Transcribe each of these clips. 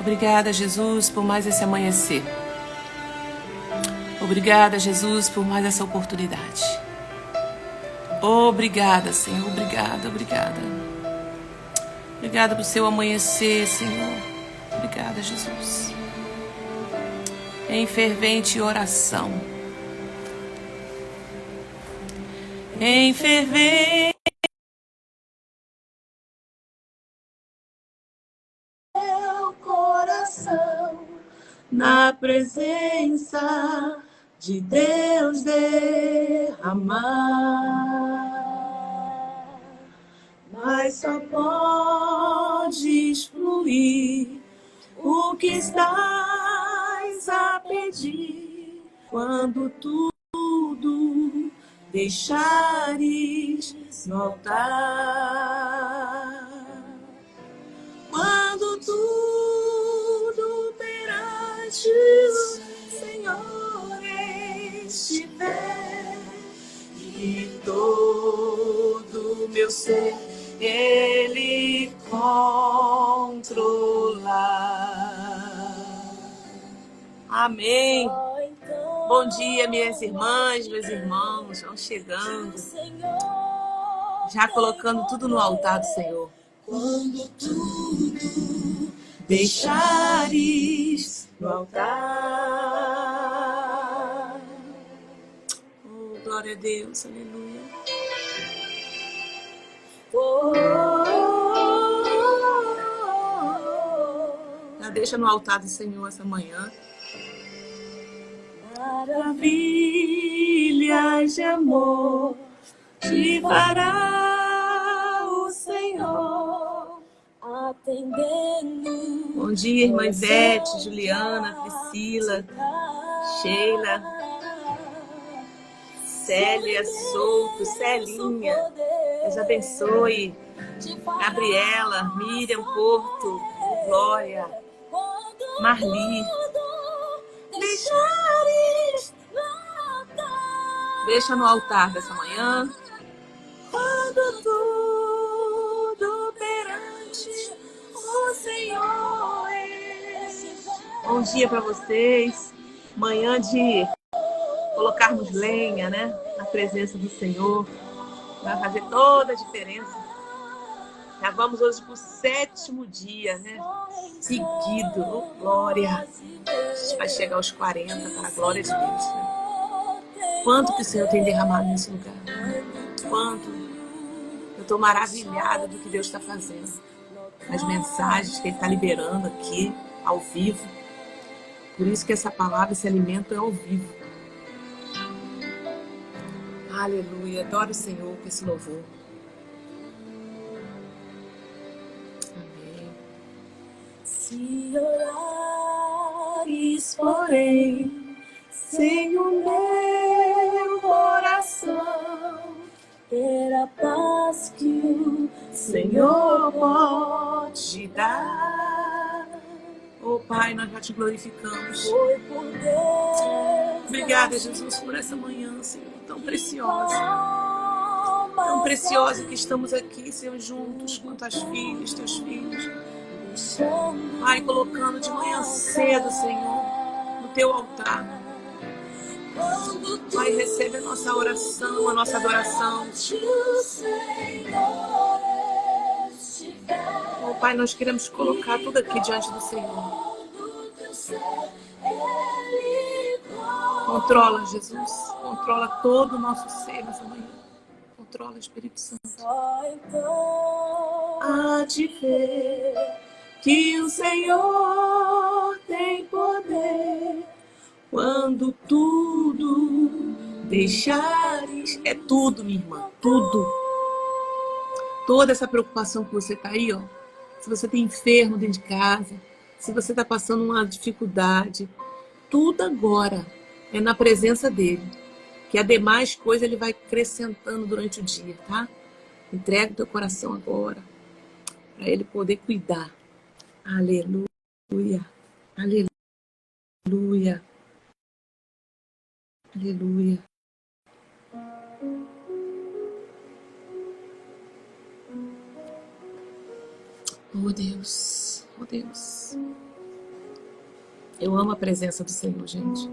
Obrigada, Jesus, por mais esse amanhecer. Obrigada, Jesus, por mais essa oportunidade. Obrigada, Senhor. Obrigada. Obrigada pelo seu amanhecer, Senhor. Obrigada, Jesus. Em fervente oração. Em fervente meu coração, na presença de Deus derramar. Mas só podes fluir o que estás a pedir quando tudo deixares no altar. Quando tudo perante o Senhor estiver e todo meu ser Ele controlar. Amém. Bom dia, minhas irmãs, meus irmãos. Vão chegando, já colocando tudo no altar do Senhor. Quando tudo deixares no altar. Oh, glória a Deus, aleluia. Já deixa no altar do Senhor essa manhã. Maravilhas de amor te fará o Senhor atendendo. Bom dia, irmã Ivete, Juliana, Priscila, Sheila, Célia Souto, Celinha, Deus abençoe. Gabriela, Miriam Porto, Glória, Marli. Deixa no altar dessa manhã. Quando tudo perante o Senhor. Bom dia para vocês. Manhã de colocarmos lenha, né? Na presença do Senhor. Vai fazer toda a diferença. Já vamos hoje para o 7º dia, né? Seguido. Oh, glória. A gente vai chegar aos 40 para a glória de Deus, né? Quanto que o Senhor tem derramado nesse lugar? Quanto? Eu estou maravilhada do que Deus está fazendo. As mensagens que Ele está liberando aqui, ao vivo. Por isso que essa palavra, esse alimento é ao vivo. Aleluia. Adoro o Senhor com esse louvor. Amém. Se orares, porém, sem o meu coração, ter a paz que o Senhor pode dar. Oh Pai, nós já te glorificamos. Foi por Deus. Obrigada, Jesus, por essa manhã, Senhor, tão preciosa. Tão preciosa que estamos aqui, Senhor, juntos com tuas filhas, teus filhos. Pai, colocando de manhã cedo, Senhor, no teu altar. Pai, recebe a nossa oração, a nossa adoração. Oh, Pai, nós queremos colocar tudo aqui diante do Senhor. Controla, Jesus. Controla todo o nosso ser nessa manhã. Controla, Espírito Santo. Há de ver que o Senhor tem poder. Quando tudo deixares, é tudo, minha irmã, tudo. Toda essa preocupação que você está aí, ó. Se você tem enfermo dentro de casa, se você está passando uma dificuldade, tudo agora é na presença dele. Que a demais coisa ele vai acrescentando durante o dia, tá? Entrega o teu coração agora, para ele poder cuidar. Aleluia, aleluia. Aleluia. Oh Deus, oh Deus. Eu amo a presença do Senhor, gente.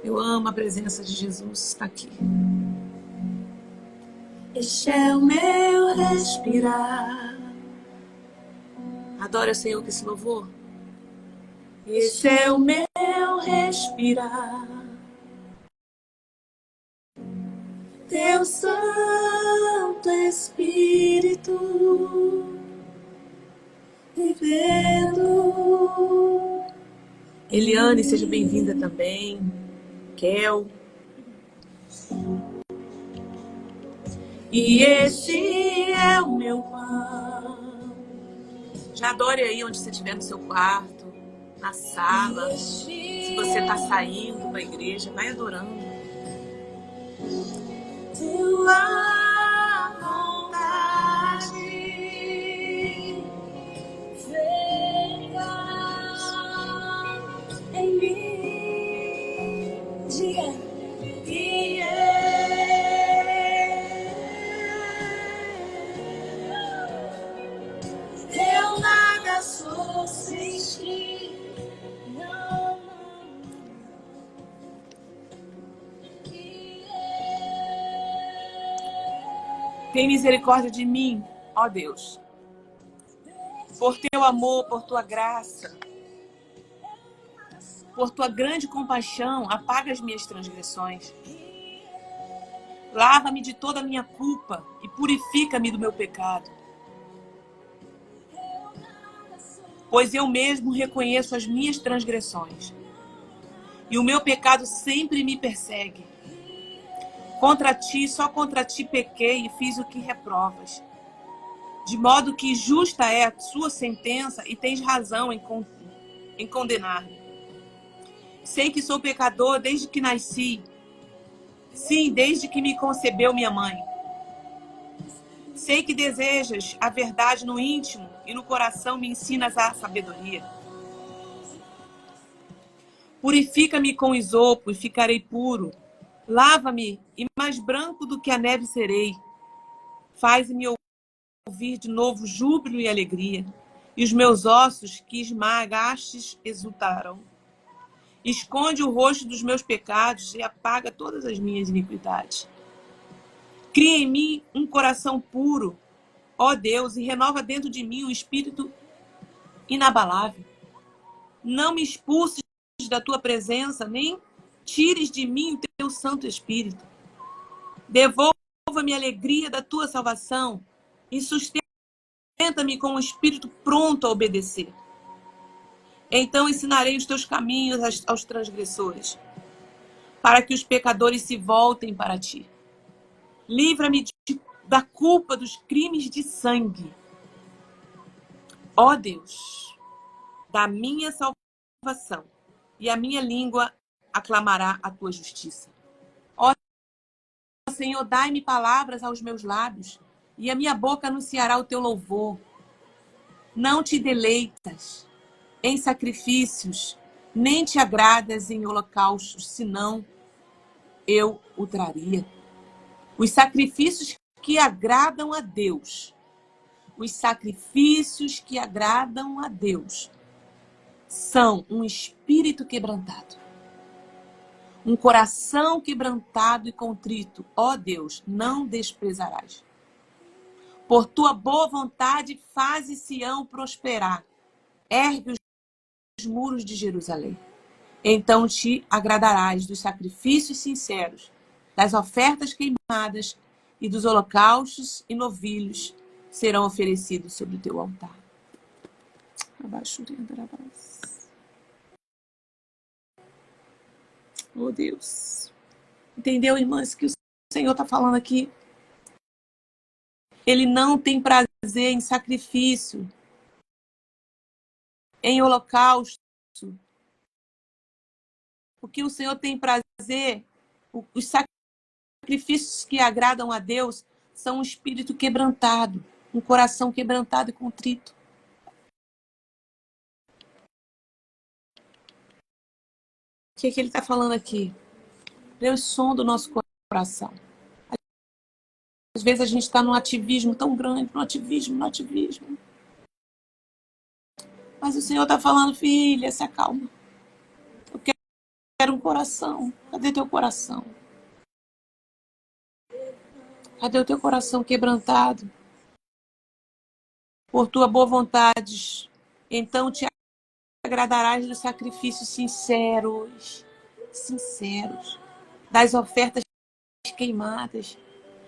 Eu amo a presença de Jesus, está aqui. Este é o meu respirar. Adora o Senhor com esse louvor. Este é o meu respirar. Teu Santo Espírito vivendo. Eliane, seja bem-vinda também. Kel. E este é o meu pão. Já adore aí onde você estiver, no seu quarto, na sala. Se você está saindo da igreja, vai adorando. Tua vontade venha em mim. Diga. Eu nada sou sem ti. Não. Tem misericórdia de mim, ó Deus, por teu amor, por tua graça, por tua grande compaixão, apaga as minhas transgressões. Lava-me de toda a minha culpa e purifica-me do meu pecado. Pois eu mesmo reconheço as minhas transgressões, e o meu pecado sempre me persegue. Contra ti, só contra ti pequei e fiz o que reprovas. De modo que justa é a sua sentença e tens razão em condenar-me. Sei que sou pecador desde que nasci. Sim, desde que me concebeu minha mãe. Sei que desejas a verdade no íntimo e no coração me ensinas a sabedoria. Purifica-me com isopo e ficarei puro. Lava-me e mais branco do que a neve serei. Faz-me ouvir de novo júbilo e alegria, e os meus ossos que esmagastes exultarão. Esconde o rosto dos meus pecados e apaga todas as minhas iniquidades. Cria em mim um coração puro, ó Deus, e renova dentro de mim um espírito inabalável. Não me expulses da tua presença, nem tires de mim o teu Santo Espírito. Devolva-me a alegria da tua salvação e sustenta-me com um espírito pronto a obedecer. Então ensinarei os teus caminhos aos transgressores, para que os pecadores se voltem para ti. Livra-me da culpa dos crimes de sangue. Ó Deus, da minha salvação, e a minha língua aclamará a tua justiça. Ó Senhor, dai-me palavras aos meus lábios, e a minha boca anunciará o teu louvor. Não te deleitas em sacrifícios, nem te agradas em holocaustos, senão eu o traria. Os sacrifícios que agradam a Deus, os sacrifícios que agradam a Deus, são um espírito quebrantado, um coração quebrantado e contrito. Ó Deus, não desprezarás. Por tua boa vontade, faze Sião prosperar. Ergue os muros de Jerusalém. Então te agradarás dos sacrifícios sinceros, das ofertas queimadas e dos holocaustos e novilhos serão oferecidos sobre o teu altar. Oh Deus. Entendeu, irmãs, que o Senhor está falando aqui? Ele não tem prazer em sacrifício, em holocausto. O que o Senhor tem prazer, os sacrifícios que agradam a Deus, são um espírito quebrantado, um coração quebrantado e contrito. O que é que ele está falando aqui? Deus sonda o nosso coração. Às vezes a gente está num ativismo tão grande, no ativismo. Mas o Senhor está falando, filha, se acalma. quero um coração. Cadê teu coração? Cadê o teu coração quebrantado por tua boa vontade? Então te agradarás dos sacrifícios sinceros, das ofertas queimadas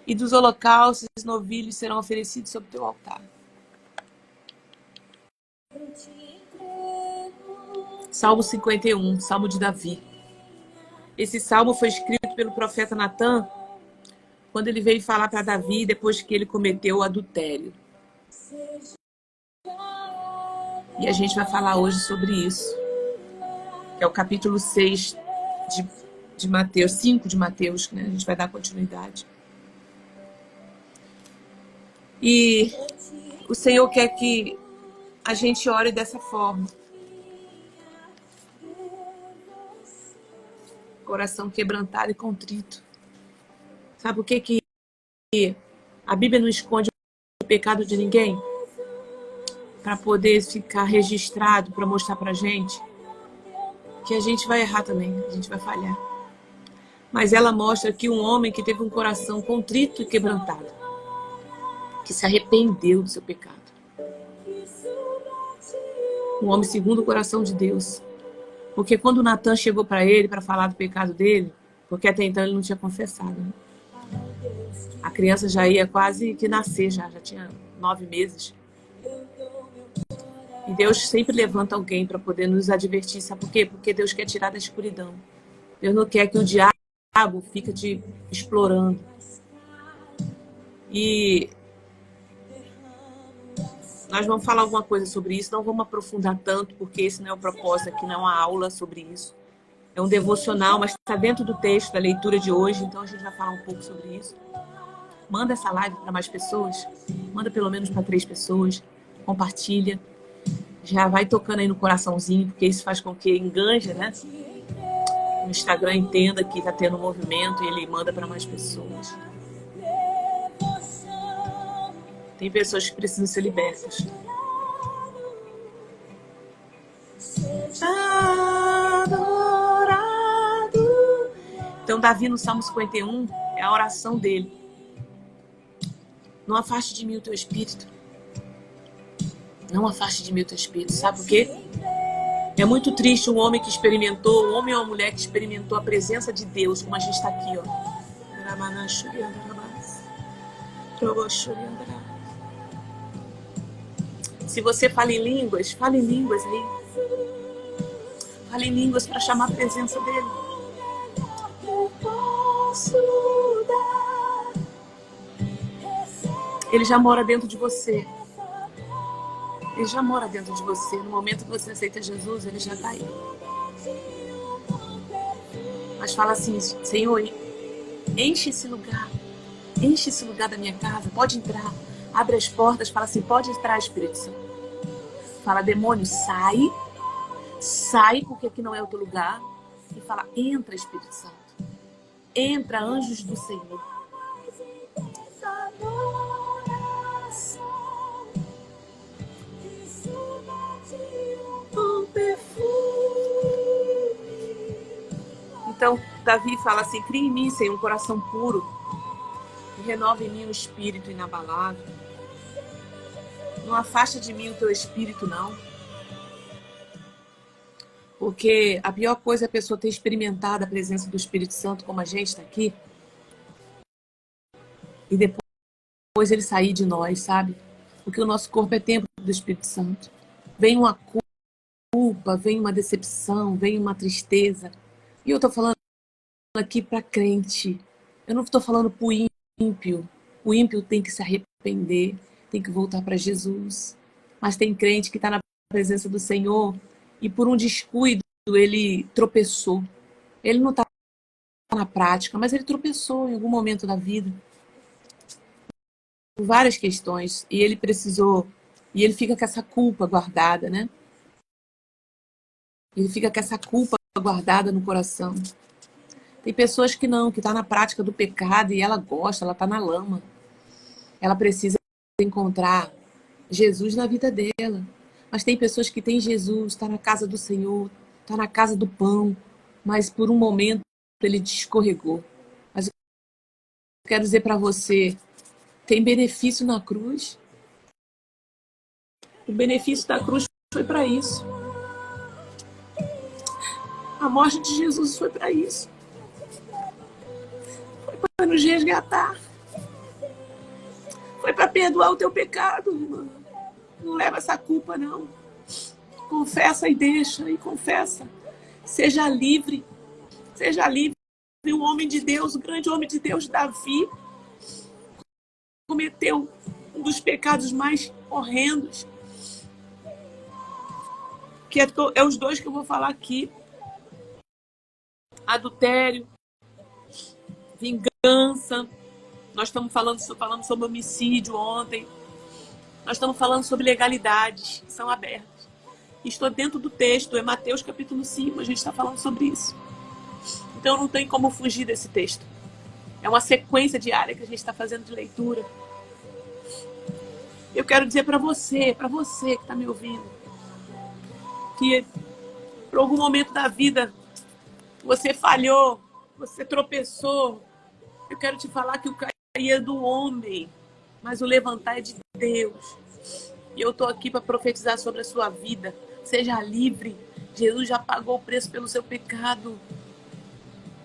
e dos holocaustos e novilhos serão oferecidos sobre teu altar. Salmo 51, Salmo de Davi. Esse salmo foi escrito pelo profeta Natan quando ele veio falar para Davi depois que ele cometeu o adultério. E a gente vai falar hoje sobre isso, que é o capítulo 6 de Mateus, 5 de Mateus, né? A gente vai dar continuidade. E o Senhor quer que a gente ore dessa forma. Coração quebrantado e contrito. Sabe por que a Bíblia não esconde o pecado de ninguém? Para poder ficar registrado, para mostrar pra gente que a gente vai errar também, a gente vai falhar. Mas ela mostra que um homem que teve um coração contrito e quebrantado, que se arrependeu do seu pecado. Um homem segundo o coração de Deus. Porque quando Natan chegou para ele para falar do pecado dele, porque até então ele não tinha confessado, né? A criança já ia quase que nascer, já tinha 9 meses. E Deus sempre levanta alguém para poder nos advertir. Sabe por quê? Porque Deus quer tirar da escuridão. Deus não quer que o diabo fique te explorando. E nós vamos falar alguma coisa sobre isso, não vamos aprofundar tanto, porque esse não é o propósito aqui, não é uma aula sobre isso. É um devocional, mas está dentro do texto da leitura de hoje, então a gente vai falar um pouco sobre isso. Manda essa live para mais pessoas, manda pelo menos para 3 pessoas, compartilha. Já vai tocando aí no coraçãozinho, porque isso faz com que enganja, né? O Instagram entenda que está tendo um movimento e ele manda para mais pessoas. Tem pessoas que precisam ser libertas. Adorado. Então Davi no Salmo 51 é a oração dele. Não afaste de mim o teu espírito. Não afaste de mim o teu espírito. Sabe por quê? É muito triste um homem que experimentou, um homem ou uma mulher que experimentou a presença de Deus, como a gente está aqui, ó. Se você fala em línguas, fale em línguas aí. Fale em línguas para chamar a presença dele. Ele já mora dentro de você. Ele já mora dentro de você. No momento que você aceita Jesus, ele já está aí. Mas fala assim, Senhor, enche esse lugar. Enche esse lugar da minha casa. Pode entrar. Abre as portas. Fala assim, pode entrar, Espírito Santo. Fala, demônio, sai. Sai, porque aqui não é o teu lugar. E fala, entra, Espírito Santo. Entra, anjos do Senhor. Então, Davi fala assim, cria em mim, Senhor, um coração puro. E renova em mim um espírito inabalável. Não afasta de mim o teu espírito, não. Porque a pior coisa é a pessoa ter experimentado a presença do Espírito Santo, como a gente está aqui, e depois ele sair de nós, sabe? Porque o nosso corpo é templo do Espírito Santo. Vem uma culpa, vem uma decepção, vem uma tristeza. E eu estou falando aqui para crente. Eu não estou falando para o ímpio. O ímpio tem que se arrepender, tem que voltar para Jesus. Mas tem crente que está na presença do Senhor e por um descuido ele tropeçou. Ele não está na prática, mas ele tropeçou em algum momento da vida. Por várias questões. E ele precisou... E ele fica com essa culpa guardada, né? Ele fica com essa culpa guardada no coração. Tem pessoas que não, que tá na prática do pecado e ela gosta, ela tá na lama. Ela precisa encontrar Jesus na vida dela. Mas tem pessoas que têm Jesus, tá na casa do Senhor, tá na casa do pão, mas por um momento ele escorregou. Mas eu quero dizer para você, tem benefício na cruz. O benefício da cruz foi para isso. A morte de Jesus foi para isso. Foi para nos resgatar. Foi para perdoar o teu pecado, irmã. Não leva essa culpa, não. Confessa e deixa, e confessa. Seja livre. Seja livre. O homem de Deus, o grande homem de Deus, Davi, cometeu um dos pecados mais horrendos, que é os dois que eu vou falar aqui. Adultério, vingança. Nós estamos falando sobre homicídio ontem. Nós estamos falando sobre legalidades que são abertas. Estou dentro do texto, é Mateus capítulo 5, a gente está falando sobre isso. Então não tem como fugir desse texto. É uma sequência diária que a gente está fazendo de leitura. Eu quero dizer para você que está me ouvindo, que por algum momento da vida você falhou, você tropeçou. Eu quero te falar que o cair é do homem, mas o levantar é de Deus. E eu estou aqui para profetizar sobre a sua vida. Seja livre. Jesus já pagou o preço pelo seu pecado.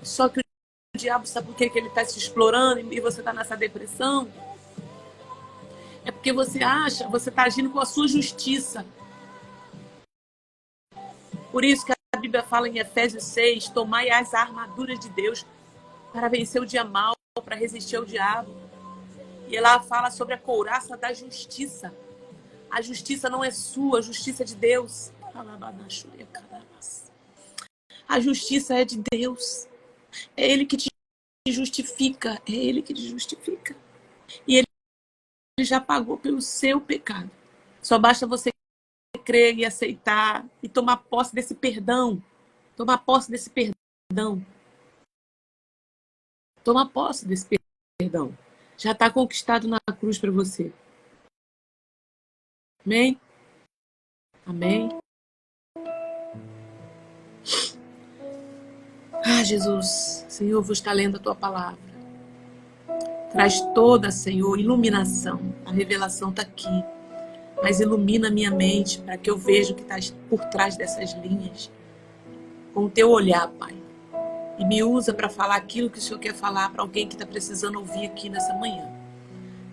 Só que o diabo sabe por que ele está te explorando e você está nessa depressão? É porque você acha, você está agindo com a sua justiça. Por isso que a Bíblia fala em Efésios 6, tomai as armaduras de Deus para vencer o dia mal, para resistir ao diabo. E ela fala sobre a couraça da justiça. A justiça não é sua, a justiça é de Deus. A justiça é de Deus. É Ele que te justifica. É Ele que te justifica. E Ele já pagou pelo seu pecado. Só basta você crer e aceitar e tomar posse desse perdão. Tomar posse desse perdão. Tomar posse desse perdão. Já está conquistado na cruz para você. Amém? Amém? Ah, Jesus, Senhor, vou estar lendo a Tua palavra. Traz toda, Senhor, iluminação. A revelação está aqui. Mas ilumina a minha mente para que eu veja o que está por trás dessas linhas. Com o Teu olhar, Pai. E me usa para falar aquilo que o Senhor quer falar para alguém que está precisando ouvir aqui nessa manhã.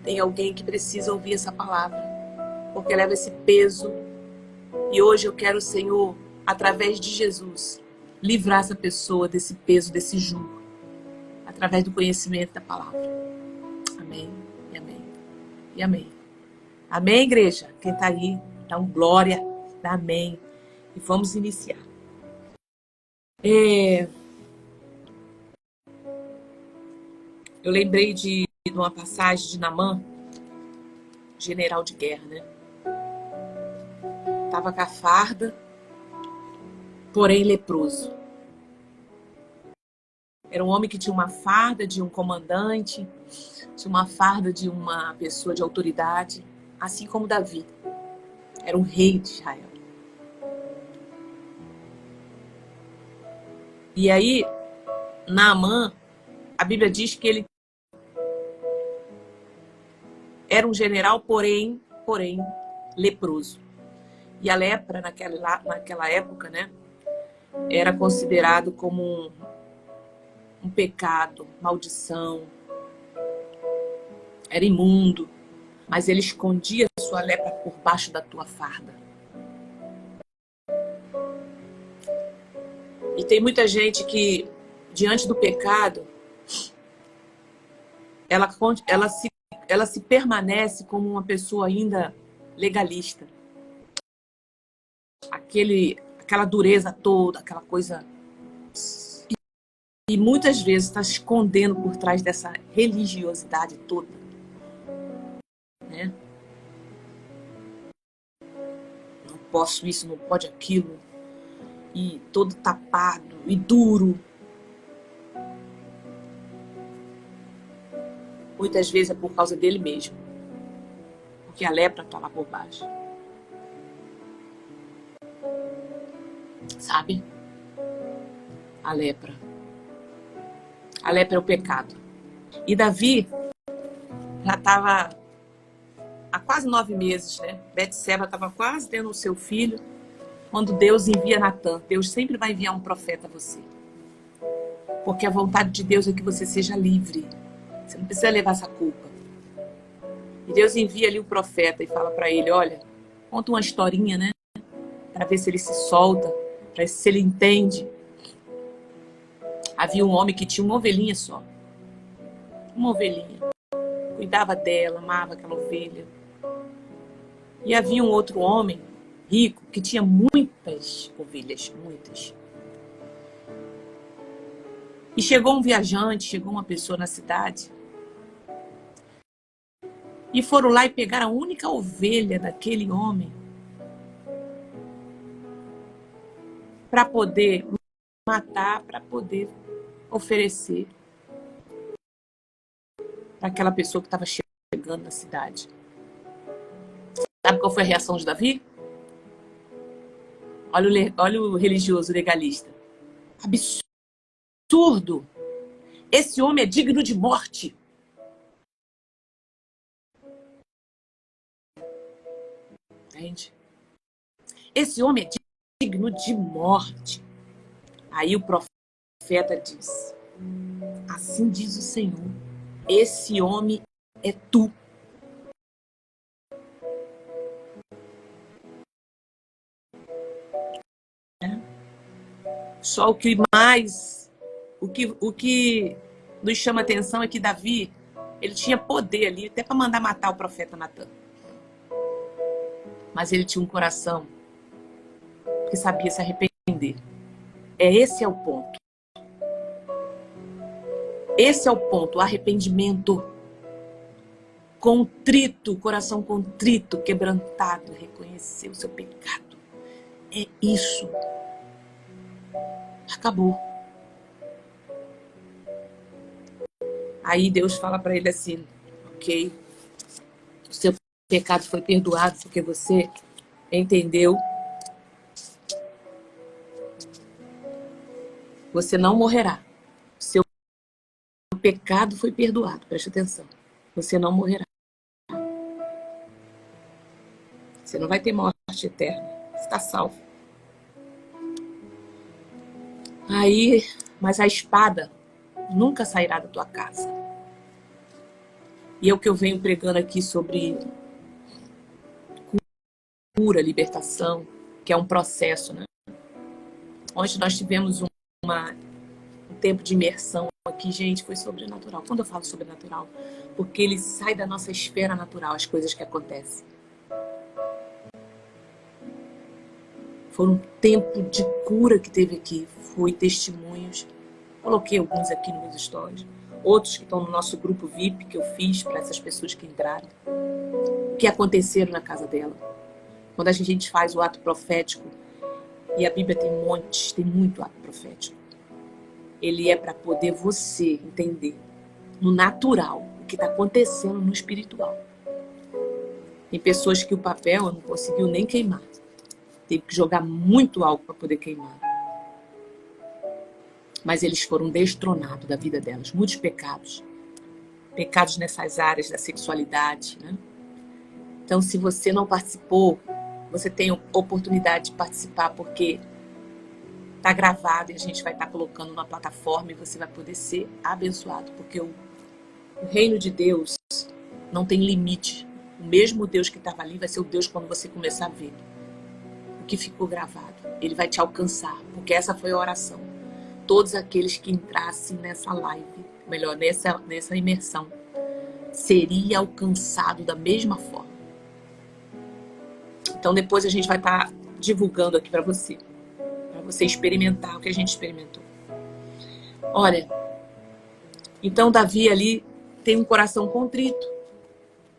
Tem alguém que precisa ouvir essa palavra. Porque leva esse peso. E hoje eu quero, Senhor, através de Jesus, livrar essa pessoa desse peso, desse jugo. Através do conhecimento da palavra. Amém, e amém, e amém. Amém, igreja? Quem está aí, dá um glória, dá amém. E vamos iniciar. Eu lembrei de uma passagem de Naamã, general de guerra, né? Estava com a farda, porém leproso. Era um homem que tinha uma farda de um comandante, tinha uma farda de uma pessoa de autoridade, assim como Davi. Era um rei de Israel. E aí, Naamã, a Bíblia diz que ele era um general, porém leproso. E a lepra, naquela época, né, era considerado como um pecado, maldição. Era imundo. Mas ele escondia a sua lepra por baixo da tua farda. E tem muita gente que, diante do pecado, ela se permanece como uma pessoa ainda legalista. Aquela dureza toda, aquela coisa. E muitas vezes está se escondendo por trás dessa religiosidade toda. Né? Não posso isso, não pode aquilo. E todo tapado e duro. Muitas vezes é por causa dele mesmo. Porque a lepra está lá por baixo. Sabe? A lepra. A lepra é o pecado. E Davi já estava há quase 9 meses, né? Betseba estava quase tendo o seu filho, quando Deus envia Natan. Deus sempre vai enviar um profeta a você. Porque a vontade de Deus é que você seja livre. Você não precisa levar essa culpa. E Deus envia ali o profeta e fala para ele, olha, conta uma historinha, né? Para ver se ele se solta, para ver se ele entende. Havia um homem que tinha uma ovelhinha só. Uma ovelhinha. Cuidava dela, amava aquela ovelha. E havia um outro homem rico que tinha muitas ovelhas, muitas. E chegou um viajante, chegou uma pessoa na cidade. E foram lá e pegaram a única ovelha daquele homem para poder matar, para poder oferecer para aquela pessoa que estava chegando na cidade. Sabe qual foi a reação de Davi? Olha o religioso legalista. Absurdo! Esse homem é digno de morte. Entende? Esse homem é digno de morte. Aí o profeta diz, assim diz o Senhor, esse homem é tu. Só o que mais, o que nos chama a atenção é que Davi, ele tinha poder ali, até para mandar matar o profeta Natan. Mas ele tinha um coração que sabia se arrepender. Esse é o ponto. Esse é o ponto, o arrependimento. Contrito, coração contrito, quebrantado, reconhecer o seu pecado. É isso. Acabou. Aí Deus fala para ele assim, ok, o seu pecado foi perdoado porque você entendeu. Você não morrerá. O seu pecado foi perdoado, preste atenção. Você não morrerá. Você não vai ter morte eterna. Você está salvo. Aí, mas a espada nunca sairá da tua casa. E é o que eu venho pregando aqui sobre cura, libertação, que é um processo, né? Ontem nós tivemos um tempo de imersão aqui, gente, foi sobrenatural. Quando eu falo sobrenatural, porque ele sai da nossa esfera natural, as coisas que acontecem. Foi um tempo de cura que teve aqui, foi testemunhos. Coloquei alguns aqui nos meus stories, outros que estão no nosso grupo VIP que eu fiz para essas pessoas que entraram, que aconteceram na casa dela. Quando a gente faz o ato profético, e a Bíblia tem montes, tem muito ato profético, ele é para poder você entender no natural o que está acontecendo no espiritual. Tem pessoas que o papel não conseguiu nem queimar. Teve que jogar muito álcool para poder queimar. Mas eles foram destronados da vida delas. Muitos pecados. Pecados nessas áreas da sexualidade, né? Então, se você não participou, você tem oportunidade de participar, porque está gravado e a gente vai estar colocando na plataforma e você vai poder ser abençoado. Porque o reino de Deus não tem limite. O mesmo Deus que estava ali vai ser o Deus quando você começar a ver. O que ficou gravado. Ele vai te alcançar, porque essa foi a oração. Todos aqueles que entrassem nessa live, melhor, nessa imersão, seria alcançado da mesma forma. Então depois a gente vai estar divulgando aqui para você experimentar o que a gente experimentou. Olha, então Davi ali tem um coração contrito,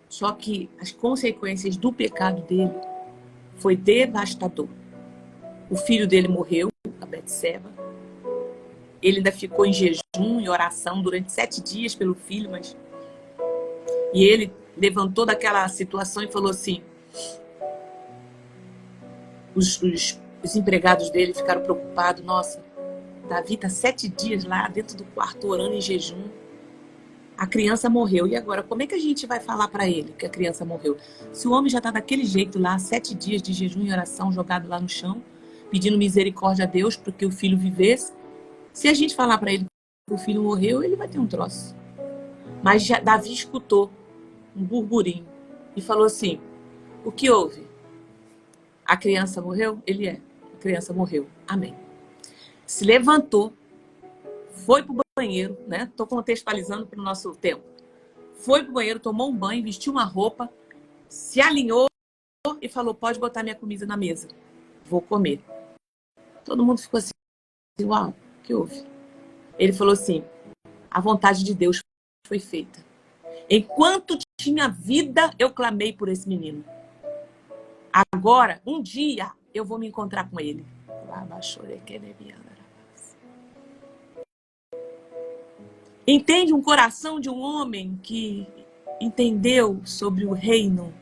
só que as consequências do pecado dele foi devastador. O filho dele morreu, a Betseba. Ele ainda ficou em jejum e oração durante 7 dias pelo filho, mas... E ele levantou daquela situação e falou assim... Os empregados dele ficaram preocupados. Nossa, Davi está 7 dias lá dentro do quarto orando em jejum. A criança morreu. E agora, como é que a gente vai falar para ele que a criança morreu? Se o homem já está daquele jeito lá, 7 dias de jejum e oração, jogado lá no chão, pedindo misericórdia a Deus para que o filho vivesse. Se a gente falar para ele que o filho morreu, ele vai ter um troço. Mas Davi escutou um burburinho e falou assim: o que houve? A criança morreu? Ele é. A criança morreu. Amém. Se levantou, foi pro banheiro, né? Tô contextualizando para o nosso tempo. Foi pro banheiro, tomou um banho, vestiu uma roupa, se alinhou e falou: pode botar minha comida na mesa. Vou comer. Todo mundo ficou assim: uau, o que houve? Ele falou assim: a vontade de Deus foi feita. Enquanto tinha vida, eu clamei por esse menino. Agora, um dia, eu vou me encontrar com ele. Entende um coração de um homem que entendeu sobre o reino?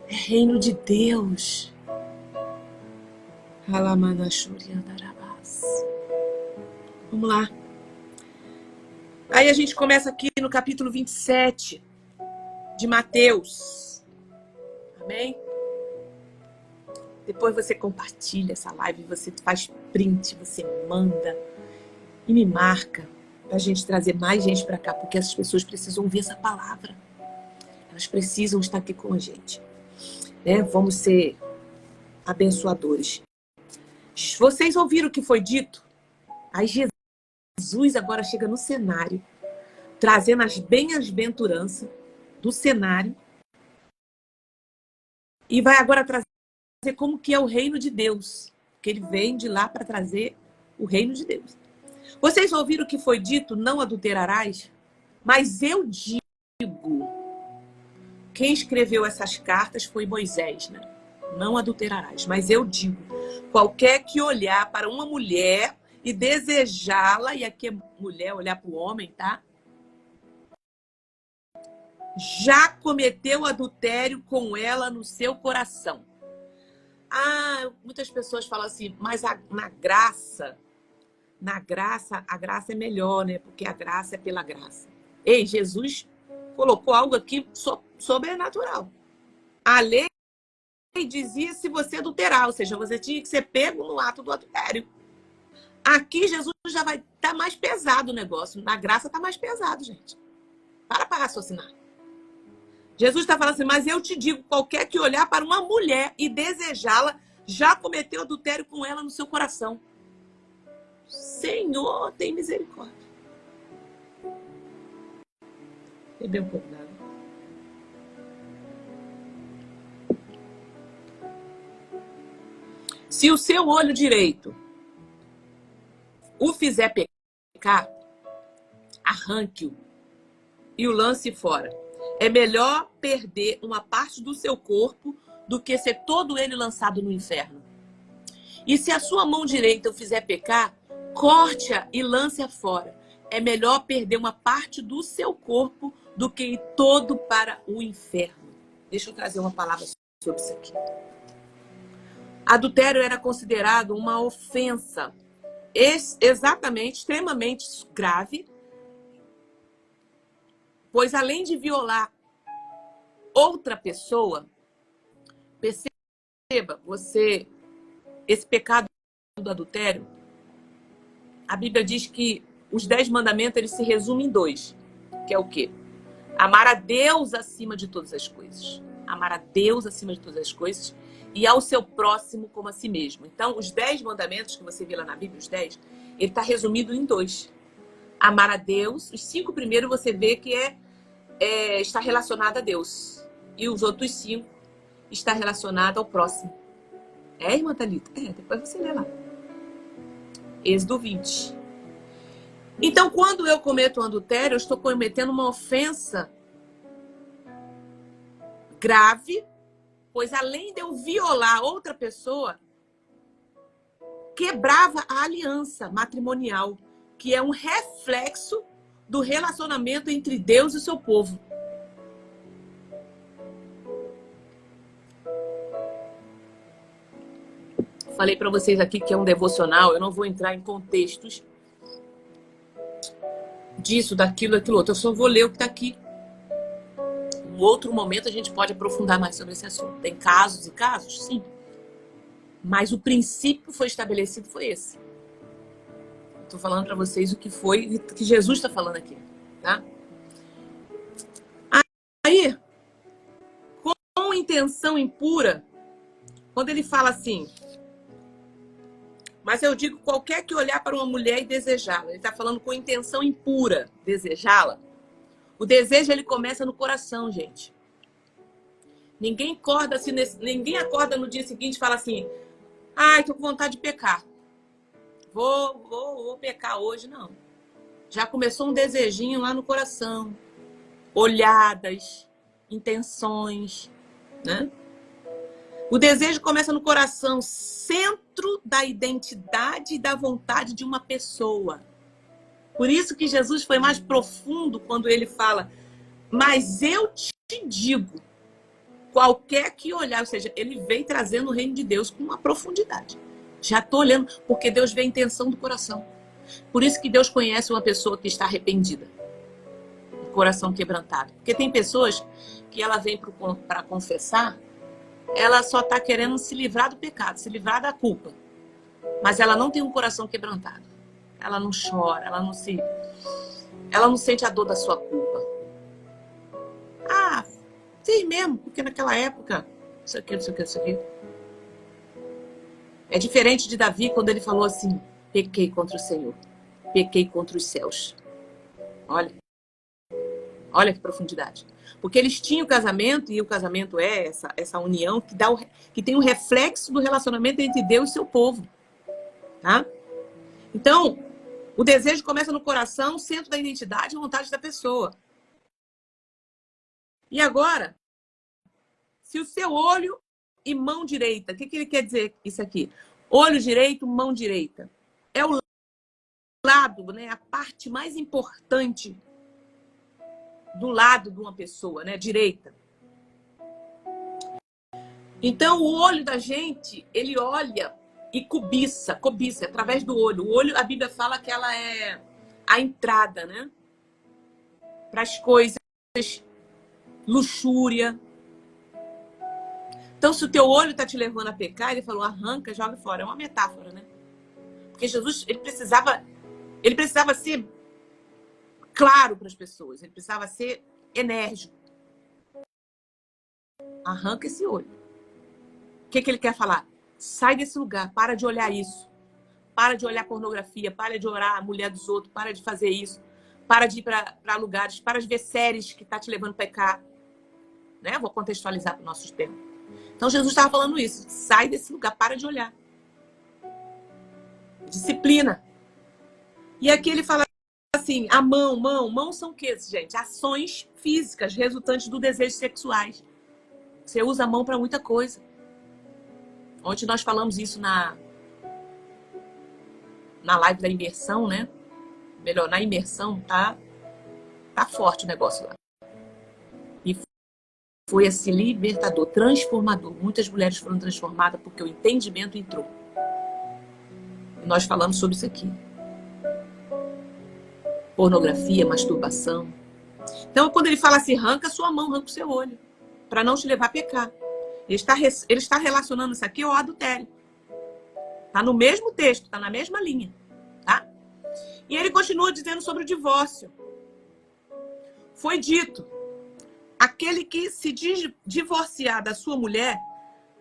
É reino de Deus. Vamos lá. Aí a gente começa aqui no capítulo 27 de Mateus. Amém? Depois você compartilha essa live, você faz print, você manda e me marca para a gente trazer mais gente para cá, porque essas pessoas precisam ouvir essa palavra. Elas precisam estar aqui com a gente. Né? Vamos ser abençoadores. Vocês ouviram o que foi dito? Aí Jesus agora chega no cenário, trazendo as bem-aventuranças do cenário, e vai agora trazer como que é o reino de Deus, que ele vem de lá para trazer o reino de Deus. Vocês ouviram o que foi dito, não adulterarás? Mas eu digo, quem escreveu essas cartas foi Moisés, né? Não adulterarás. Mas eu digo, qualquer que olhar para uma mulher e desejá-la, e aqui é mulher olhar para o homem, tá? Já cometeu adultério com ela no seu coração. Muitas pessoas falam assim, mas na graça, a graça é melhor, né? Porque a graça é pela graça. Ei, Jesus colocou algo aqui sobrenatural. A lei dizia se você adulterar, ou seja, você tinha que ser pego no ato do adultério. Aqui Jesus já vai estar mais pesado o negócio. Na graça está mais pesado, gente. Para raciocinar. Jesus está falando assim, mas eu te digo, qualquer que olhar para uma mulher e desejá-la, já cometeu adultério com ela no seu coração. Senhor, tem misericórdia. Beber um pouco d'água. Se o seu olho direito o fizer pecar, arranque-o e o lance fora. É melhor perder uma parte do seu corpo do que ser todo ele lançado no inferno. E se a sua mão direita o fizer pecar, corte-a e lance-a fora. É melhor perder uma parte do seu corpo do que ir todo para o inferno. Deixa eu trazer uma palavra sobre isso aqui. Adultério era considerado uma ofensa exatamente, extremamente grave, pois além de violar outra pessoa, perceba, esse pecado do adultério, a Bíblia diz que os 10 mandamentos eles se resumem em 2, que é o quê? Amar a Deus acima de todas as coisas. Amar a Deus acima de todas as coisas e ao seu próximo como a si mesmo. Então, os 10 mandamentos que você vê lá na Bíblia, os 10, ele está resumido em 2. Amar a Deus, os 5 primeiros você vê que está relacionado a Deus. E os outros 5 está relacionado ao próximo. Irmã Thalita? Depois você lê lá. Êxodo 20. Então, quando eu cometo um adultério, eu estou cometendo uma ofensa grave, pois além de eu violar outra pessoa, quebrava a aliança matrimonial, que é um reflexo do relacionamento entre Deus e o seu povo. Falei para vocês aqui que é um devocional, eu não vou entrar em contextos disso, daquilo, aquilo outro. Eu só vou ler o que está aqui. Em outro momento a gente pode aprofundar mais sobre esse assunto. Tem casos e casos? Sim. Mas o princípio foi estabelecido, foi esse. Estou falando para vocês o que foi, que Jesus está falando aqui, tá? Aí, com intenção impura, quando ele fala assim, mas eu digo qualquer que olhar para uma mulher e desejá-la, ele está falando com intenção impura, desejá-la. O desejo, ele começa no coração, gente. Ninguém acorda, assim, ninguém acorda no dia seguinte e fala assim, ai, tô com vontade de pecar. Vou pecar hoje, não. Já começou um desejinho lá no coração. Olhadas, intenções, né? O desejo começa no coração, centro da identidade e da vontade de uma pessoa. Por isso que Jesus foi mais profundo quando ele fala, mas eu te digo, qualquer que olhar, ou seja, ele veio trazendo o reino de Deus com uma profundidade. Já estou olhando, porque Deus vê a intenção do coração. Por isso que Deus conhece uma pessoa que está arrependida, o coração quebrantado. Porque tem pessoas que ela vem para confessar, ela só está querendo se livrar do pecado, se livrar da culpa. Mas ela não tem um coração quebrantado. Ela não chora, ela não sente a dor da sua culpa. Ah, sim mesmo, porque naquela época, isso aqui, isso aqui, isso aqui. É diferente de Davi quando ele falou assim, pequei contra o Senhor, pequei contra os céus. Olha que profundidade. Porque eles tinham o casamento, e o casamento é essa união que tem um reflexo do relacionamento entre Deus e seu povo. Tá? Então, o desejo começa no coração, centro da identidade e vontade da pessoa. E agora, se o seu olho e mão direita, o que ele quer dizer isso aqui? Olho direito, mão direita. É o lado, né? A parte mais importante do lado de uma pessoa, né? Direita. Então, o olho da gente, ele olha e cobiça através do olho. O olho, a Bíblia fala que ela é a entrada, né? Para as coisas, luxúria. Então, se o teu olho está te levando a pecar, ele falou, arranca, joga fora. É uma metáfora, né? Porque Jesus, ele precisava ser claro para as pessoas. Ele precisava ser enérgico. Arranca esse olho. O que ele quer falar? Sai desse lugar, para de olhar isso. Para de olhar pornografia, para de olhar a mulher dos outros, para de fazer isso. Para de ir para lugares, para de ver séries que tá te levando a pecar. Né? Vou contextualizar para os nossos tempos. Então, Jesus estava falando isso. Sai desse lugar, para de olhar. Disciplina. E aqui ele fala assim, a mão são o quê, gente? Ações físicas resultantes do desejo sexuais. Você usa a mão para muita coisa. Ontem nós falamos isso na live da imersão, né? Melhor, na imersão tá forte o negócio lá. E foi assim, libertador, transformador. Muitas mulheres foram transformadas porque o entendimento entrou. E nós falamos sobre isso aqui. Pornografia, masturbação. Então, quando ele fala assim, arranca a sua mão, arranca o seu olho, para não te levar a pecar. Ele está relacionando isso aqui ao adultério. Está no mesmo texto, está na mesma linha. Tá? E ele continua dizendo sobre o divórcio. Foi dito, aquele que se divorciar da sua mulher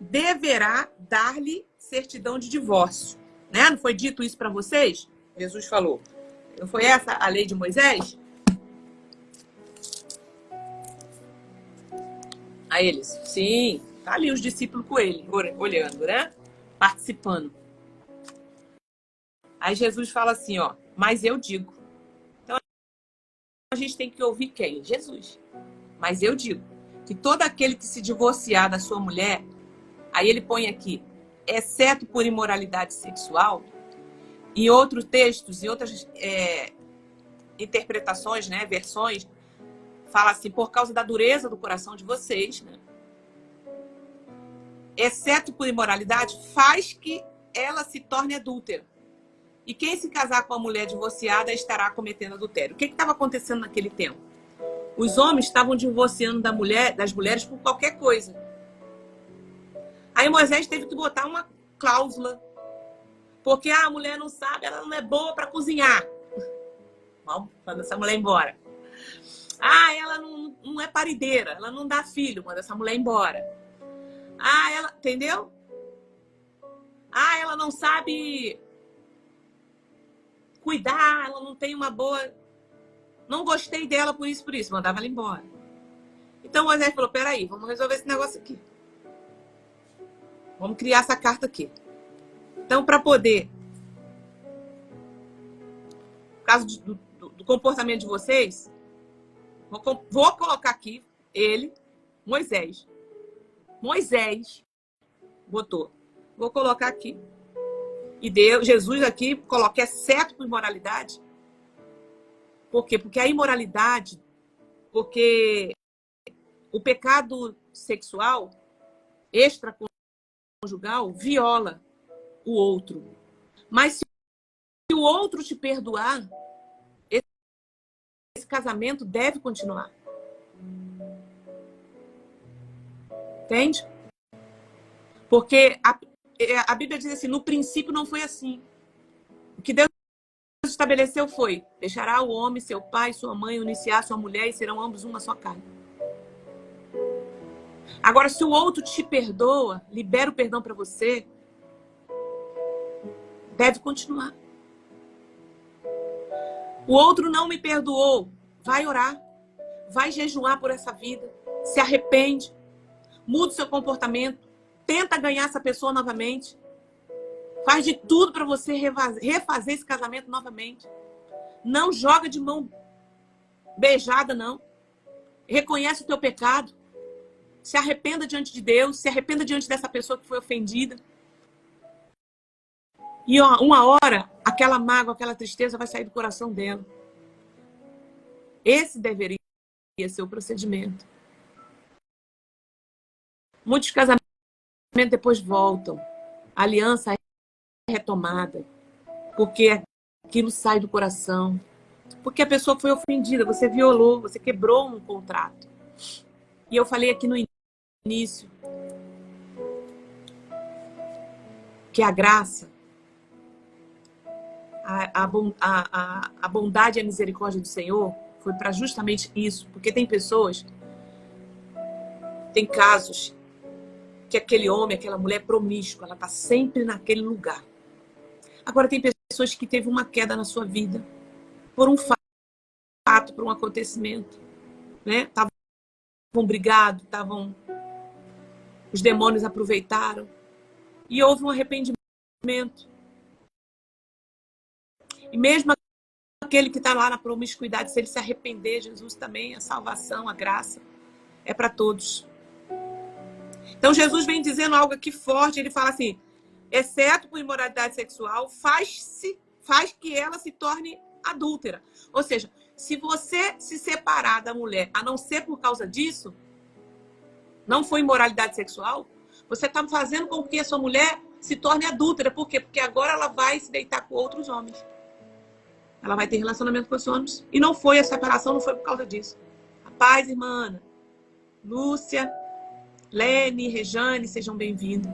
deverá dar-lhe certidão de divórcio. Né? Não foi dito isso para vocês? Jesus falou. Não foi essa a lei de Moisés? Aí eles, sim, tá ali os discípulos com ele, olhando, né? Participando. Aí Jesus fala assim, ó, mas eu digo. Então a gente tem que ouvir quem? Jesus. Mas eu digo que todo aquele que se divorciar da sua mulher, aí ele põe aqui, exceto por imoralidade sexual, e outros textos e outras interpretações, né, versões, fala assim, por causa da dureza do coração de vocês, né? Exceto por imoralidade, faz que ela se torne adúltera. E quem se casar com a mulher divorciada estará cometendo adultério. O que estava acontecendo naquele tempo? Os homens estavam divorciando das mulheres por qualquer coisa. Aí Moisés teve que botar uma cláusula. Porque a mulher não sabe, ela não é boa para cozinhar. Vamos mandar essa mulher embora. Ela não é parideira, ela não dá filho, manda essa mulher embora. Ela, entendeu? Ela não sabe cuidar, ela não tem uma boa... Não gostei dela por isso, mandava ela embora. Então Moisés falou, peraí, vamos resolver esse negócio aqui. Vamos criar essa carta aqui. Então, para poder... Por causa do comportamento de vocês, vou colocar aqui ele, Moisés. Moisés botou. Vou colocar aqui. E Deus, Jesus aqui coloca exceto por imoralidade. Por quê? Porque a imoralidade, porque o pecado sexual extraconjugal viola o outro. Mas se o outro te perdoar, esse casamento deve continuar. Entende? Porque a Bíblia diz assim, no princípio não foi assim. O que Deus estabeleceu foi, deixará o homem, seu pai, sua mãe, unir-se-á sua mulher e serão ambos uma só carne. Agora, se o outro te perdoa, libera o perdão para você, deve continuar. O outro não me perdoou, vai orar, vai jejuar por essa vida, se arrepende, muda o seu comportamento, tenta ganhar essa pessoa novamente, faz de tudo para você refazer esse casamento novamente. Não joga de mão beijada, não. Reconhece o teu pecado. Se arrependa diante de Deus, se arrependa diante dessa pessoa que foi ofendida. E uma hora, aquela mágoa, aquela tristeza vai sair do coração dela. Esse deveria ser o procedimento. Muitos casamentos depois voltam. A aliança é retomada. Porque aquilo sai do coração. Porque a pessoa foi ofendida, você violou, você quebrou um contrato. E eu falei aqui no início que a graça, a bondade e a misericórdia do Senhor foi para justamente isso. Porque tem pessoas, tem casos que aquele homem, aquela mulher promíscua, ela está sempre naquele lugar. Agora tem pessoas que teve uma queda na sua vida por um fato, por um acontecimento, né? Estavam brigados, os demônios aproveitaram e houve um arrependimento. E mesmo aquele que está lá na promiscuidade, se ele se arrepender, Jesus também, a salvação, a graça, é para todos. Então Jesus vem dizendo algo aqui forte, ele fala assim, exceto por imoralidade sexual, faz que ela se torne adúltera. Ou seja, se você se separar da mulher, a não ser por causa disso, não foi imoralidade sexual, você está fazendo com que a sua mulher se torne adúltera. Por quê? Porque agora ela vai se deitar com outros homens. Ela vai ter relacionamento com os homens. E não foi, a separação não foi por causa disso. A paz, irmã Ana, Lúcia, Lene, Rejane, sejam bem-vindos.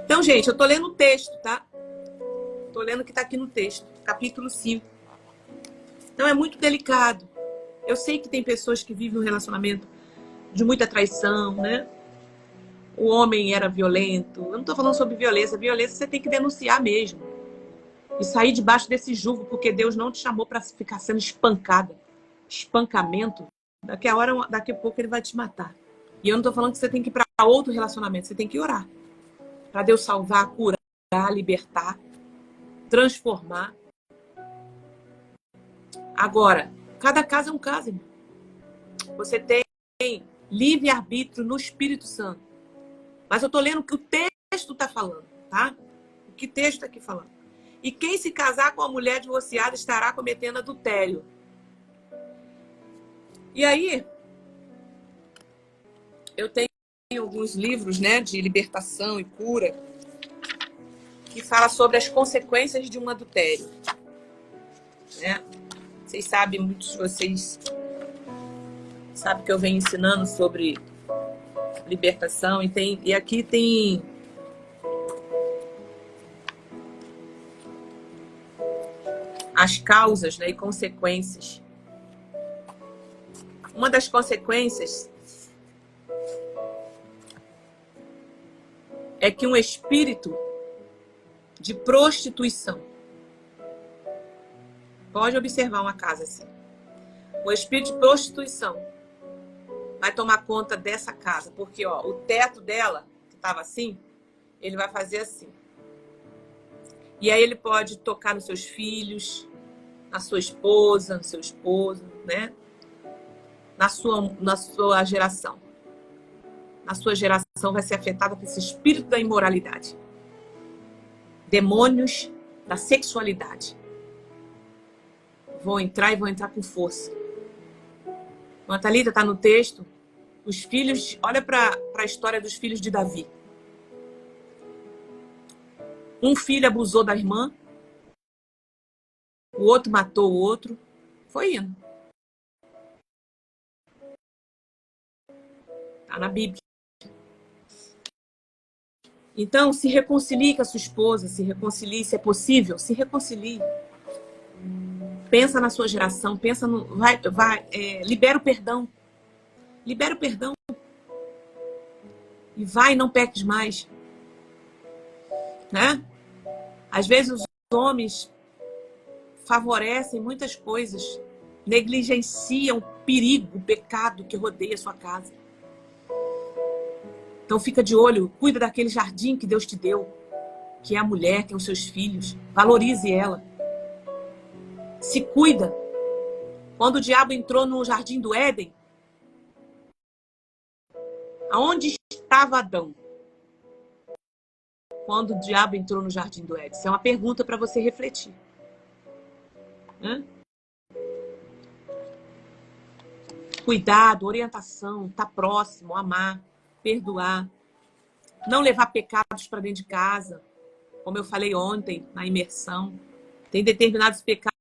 Então, gente, eu tô lendo o texto, tá? Tô lendo o que tá aqui no texto, capítulo 5. Então, é muito delicado. Eu sei que tem pessoas que vivem um relacionamento de muita traição, né? O homem era violento. Eu não tô falando sobre violência. Violência você tem que denunciar mesmo. E sair debaixo desse jugo, porque Deus não te chamou para ficar sendo espancada. Espancamento. Daqui a pouco ele vai te matar. E eu não tô falando que você tem que ir para outro relacionamento. Você tem que orar. Para Deus salvar, curar, libertar, transformar. Agora, cada caso é um caso, irmão. Você tem livre-arbítrio no Espírito Santo. Mas eu tô lendo o que o texto tá falando, tá? O que o texto tá aqui falando. E quem se casar com a mulher divorciada estará cometendo adultério. E aí, eu tenho alguns livros, né, de libertação e cura. que fala sobre as consequências de um adultério, né? Vocês sabem, muitos de vocês sabem que eu venho ensinando sobre libertação e aqui tem as causas, né, e consequências. Uma das consequências é que um espírito de prostituição, pode observar uma casa assim, o espírito de prostituição vai tomar conta dessa casa, porque ó, o teto dela, que estava assim, ele vai fazer assim. E aí ele pode tocar nos seus filhos, na sua esposa, no seu esposo, né? Na sua geração. A sua geração vai ser afetada por esse espírito da imoralidade. Demônios da sexualidade. Vão entrar e vão entrar com força. A Thalita está no texto. Os filhos, olha para a história dos filhos de Davi. Um filho abusou da irmã, o outro matou o outro, foi indo. Está na Bíblia. Então, se reconcilie com a sua esposa, se reconcilie, se é possível, se reconcilie. Pensa na sua geração, pensa no... libera o perdão. Libera o perdão. E vai, não peques mais. Né? Às vezes os homens favorecem muitas coisas, negligenciam o perigo, o pecado que rodeia a sua casa. Então fica de olho, cuida daquele jardim que Deus te deu, que é a mulher, que é os seus filhos. Valorize ela. Se cuida. Quando o diabo entrou no jardim do Éden, aonde estava Adão? Quando o diabo entrou no jardim do Éden? Isso é uma pergunta para você refletir. Né? Cuidado, orientação, estar próximo, amar, perdoar. Não levar pecados para dentro de casa. Como eu falei ontem, na imersão. Tem determinados pecados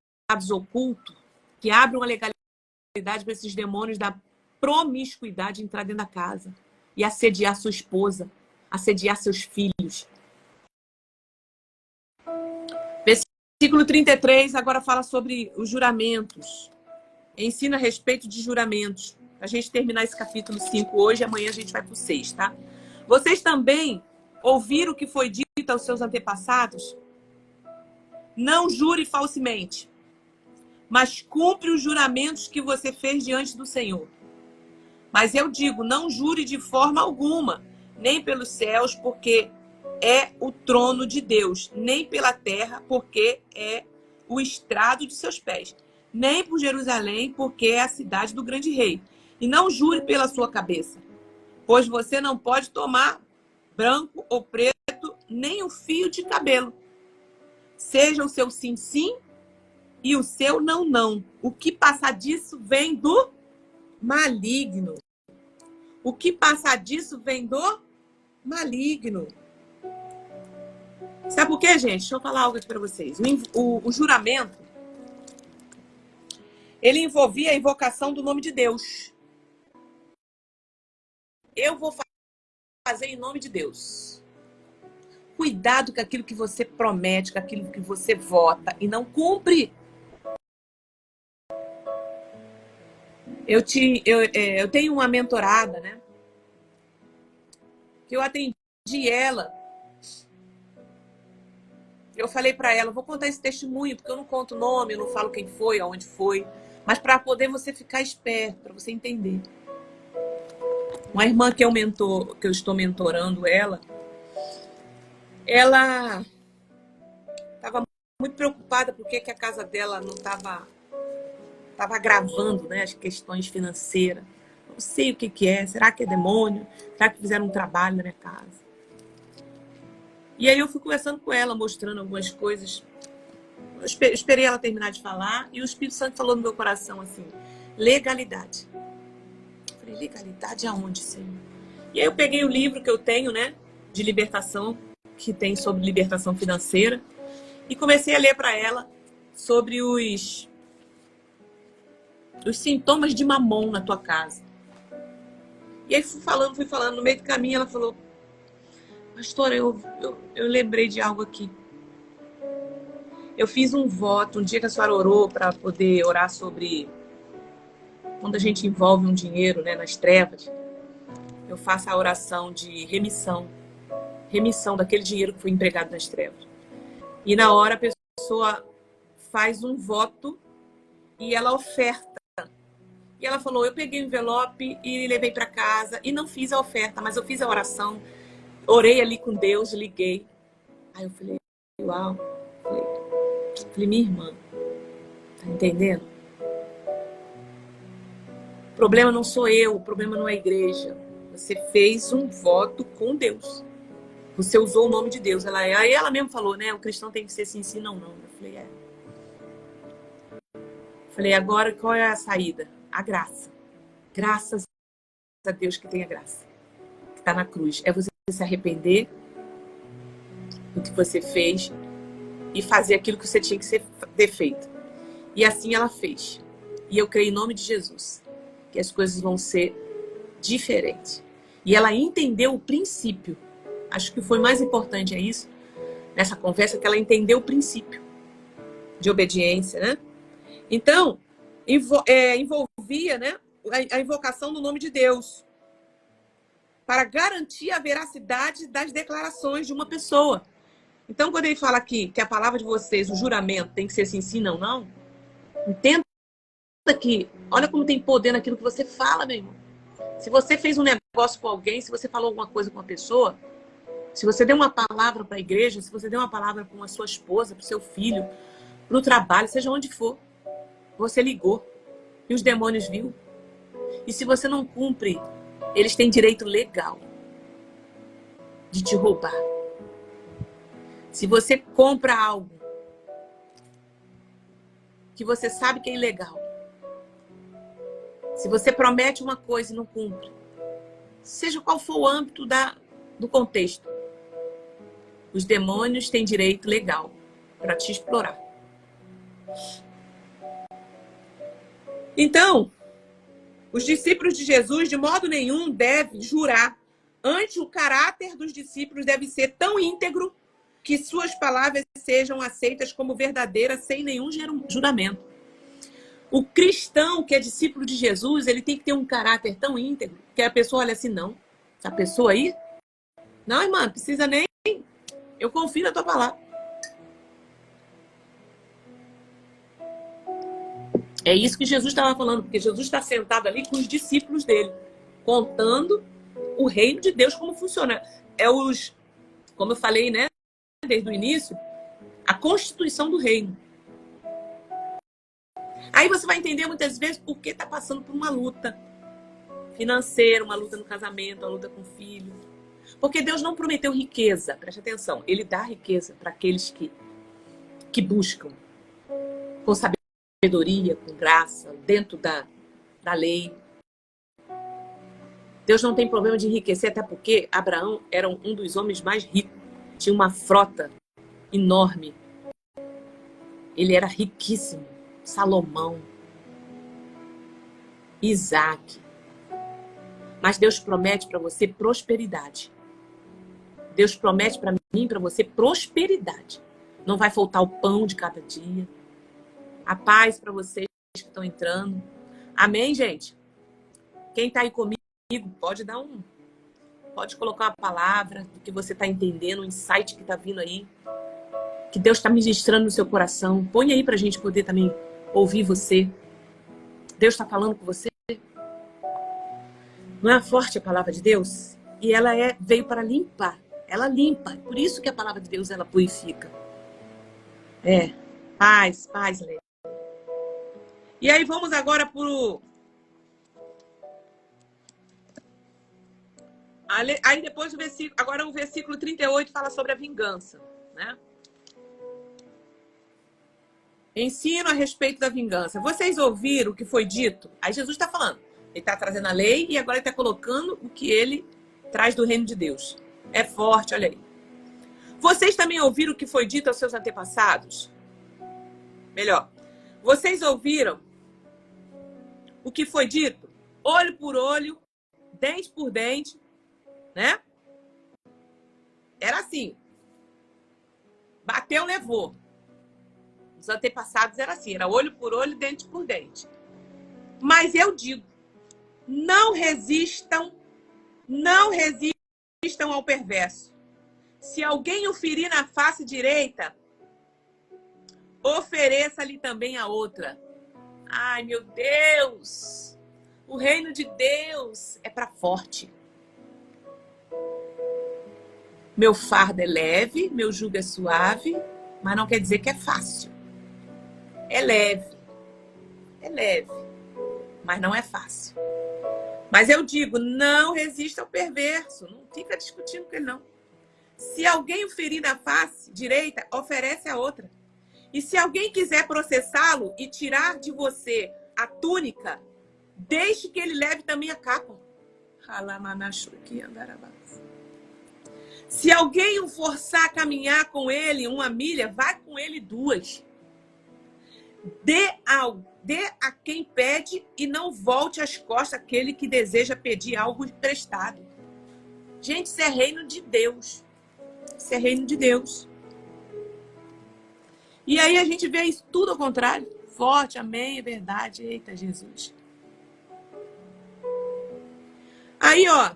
ocultos que abrem uma legalidade para esses demônios da promiscuidade entrar dentro da casa e assediar sua esposa, assediar seus filhos. Versículo 33 agora fala sobre os juramentos. Ensina a respeito de juramentos. A gente terminar esse capítulo 5 hoje, amanhã a gente vai para o 6, tá? Vocês também ouviram o que foi dito aos seus antepassados? Não jure falsamente, mas cumpre os juramentos que você fez diante do Senhor. Mas eu digo, não jure de forma alguma, nem pelos céus, porque é o trono de Deus, nem pela terra, porque é o estrado de seus pés, nem por Jerusalém, porque é a cidade do grande rei. E não jure pela sua cabeça, pois você não pode tomar branco ou preto, nem um fio de cabelo. Seja o seu sim, sim, e o seu não, não. O que passar disso vem do maligno. O que passar disso vem do maligno. Sabe por quê, gente? Deixa eu falar algo aqui para vocês. O juramento, ele envolvia a invocação do nome de Deus. Eu vou fazer em nome de Deus. Cuidado com aquilo que você promete, com aquilo que você vota e não cumpre. Eu tenho uma mentorada, né? Que eu atendi ela. Eu falei para ela, vou contar esse testemunho, porque eu não conto o nome, eu não falo quem foi, aonde foi. Mas para poder você ficar esperto, para você entender. Uma irmã que eu estou mentorando ela estava muito preocupada porque que a casa dela não estava agravando, né, as questões financeiras. Não sei o que é. Será que é demônio? Será que fizeram um trabalho na minha casa? E aí eu fui conversando com ela, mostrando algumas coisas. Eu esperei ela terminar de falar e o Espírito Santo falou no meu coração assim, legalidade. Eu falei, legalidade aonde, Senhor? E aí eu peguei o livro que eu tenho, né, de libertação, que tem sobre libertação financeira. E comecei a ler para ela sobre os sintomas de mamon na tua casa. E aí fui falando. No meio do caminho ela falou: pastora, eu lembrei de algo aqui. Eu fiz um voto, um dia que a senhora orou para poder orar sobre quando a gente envolve um dinheiro, né, nas trevas. Eu faço a oração de remissão daquele dinheiro que foi empregado nas trevas. E na hora a pessoa faz um voto e ela oferta. E ela falou: eu peguei o envelope e levei para casa e não fiz a oferta, mas eu fiz a oração, orei ali com Deus, liguei. Aí eu falei: uau. Falei: minha irmã, tá entendendo? O problema não sou eu, o problema não é a igreja. Você fez um voto com Deus. Você usou o nome de Deus. Aí ela mesma falou, né? O cristão tem que ser sim, sim, não, não. Eu falei: é. Falei: agora qual é a saída? A graça. Graças a Deus que tem a graça. Que está na cruz. É você se arrepender do que você fez e fazer aquilo que você tinha que ter feito. E assim ela fez. E eu creio em nome de Jesus que as coisas vão ser diferentes. E ela entendeu o princípio. Acho que foi mais importante é isso, nessa conversa, que ela entendeu o princípio de obediência, né? Então, envolvia, né, a invocação do nome de Deus para garantir a veracidade das declarações de uma pessoa. Então, quando ele fala aqui que a palavra de vocês, o juramento, tem que ser sim, sim, não, não, entenda que, olha como tem poder naquilo que você fala, meu irmão. Se você fez um negócio com alguém, se você falou alguma coisa com uma pessoa, se você deu uma palavra para a igreja, se você deu uma palavra para a sua esposa, para o seu filho, para o trabalho, seja onde for, você ligou e os demônios viu. E se você não cumpre, eles têm direito legal de te roubar. Se você compra algo que você sabe que é ilegal, se você promete uma coisa e não cumpre, seja qual for o âmbito do contexto, os demônios têm direito legal para te explorar. Então, os discípulos de Jesus, de modo nenhum, devem jurar. Antes, o caráter dos discípulos deve ser tão íntegro que suas palavras sejam aceitas como verdadeiras, sem nenhum juramento. O cristão que é discípulo de Jesus, ele tem que ter um caráter tão íntegro que a pessoa olha assim: não, essa pessoa aí, não, irmã, não precisa nem, eu confio na tua palavra. É isso que Jesus estava falando, porque Jesus está sentado ali com os discípulos dele, contando o reino de Deus como funciona. Como eu falei, né, desde o início, a constituição do reino. Aí você vai entender muitas vezes por que está passando por uma luta financeira, uma luta no casamento, uma luta com o filho. Porque Deus não prometeu riqueza, preste atenção, Ele dá riqueza para aqueles que buscam com sabedoria, com graça, dentro da lei. Deus não tem problema de enriquecer, até porque Abraão era um dos homens mais ricos. Tinha uma frota enorme. Ele era riquíssimo. Salomão. Isaac. Mas Deus promete para você prosperidade. Deus promete para mim e para você prosperidade. Não vai faltar o pão de cada dia. A paz para vocês que estão entrando. Amém, gente? Quem está aí comigo, pode colocar uma palavra do que você está entendendo, um insight que está vindo aí, que Deus está ministrando no seu coração. Põe aí para a gente poder também ouvir você. Deus está falando com você. Não é forte a palavra de Deus? E ela veio para limpar. Ela limpa. Por isso que a palavra de Deus, ela purifica. Paz, Léo. E aí vamos agora Aí depois do versículo... Agora o versículo 38 fala sobre a vingança, né? Ensino a respeito da vingança. Vocês ouviram o que foi dito? Aí Jesus está falando. Ele está trazendo a lei e agora ele está colocando o que ele traz do reino de Deus. É forte, olha aí. Vocês também ouviram o que foi dito aos seus antepassados? Melhor, vocês ouviram o que foi dito? Olho por olho, dente por dente, né? Era assim. Bateu, levou. Os antepassados era assim, era olho por olho, dente por dente. Mas eu digo, não resistam ao perverso. Se alguém o ferir na face direita, ofereça-lhe também a outra. Ai, meu Deus! O reino de Deus é para forte. Meu fardo é leve, meu jugo é suave, mas não quer dizer que é fácil. É leve, mas não é fácil. Mas eu digo, não resista ao perverso, não fica discutindo com ele, não. Se alguém o ferir na face direita, oferece a outra. E se alguém quiser processá-lo e tirar de você a túnica, deixe que ele leve também a capa. Se alguém o forçar a caminhar com ele 1 milha, vai com ele 2. Dê a quem pede e não volte as costas àquele que deseja pedir algo emprestado. Gente, isso é reino de Deus. Isso é reino de Deus. E aí a gente vê isso tudo ao contrário. Forte, amém, é verdade. Eita, Jesus. Aí, ó.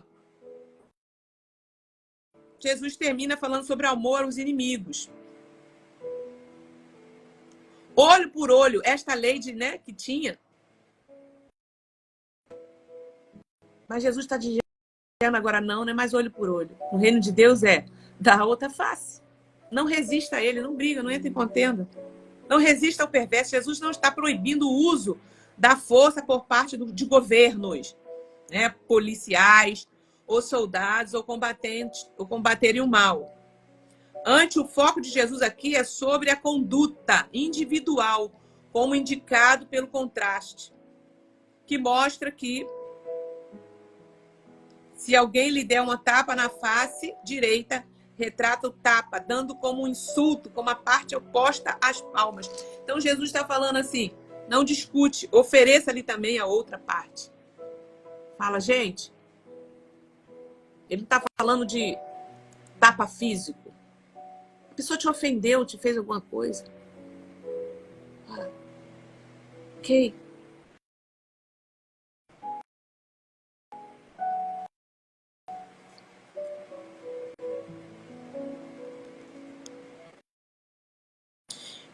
Jesus termina falando sobre amor aos inimigos. Olho por olho, esta lei que tinha. Mas Jesus está dizendo agora não é mais olho por olho. No reino de Deus é dar a outra face. Não resista a ele, não briga, não entra em contenda. Não resista ao perverso. Jesus não está proibindo o uso da força por parte de governos, né, policiais, ou soldados, ou combatentes, ou combaterem o mal. Antes, o foco de Jesus aqui é sobre a conduta individual, como indicado pelo contraste, que mostra que se alguém lhe der uma tapa na face direita, retrata o tapa, dando como um insulto, como a parte oposta às palmas. Então, Jesus está falando assim, não discute, ofereça-lhe também a outra parte. Fala, gente, ele não está falando de tapa físico. A pessoa te ofendeu, te fez alguma coisa. Ok.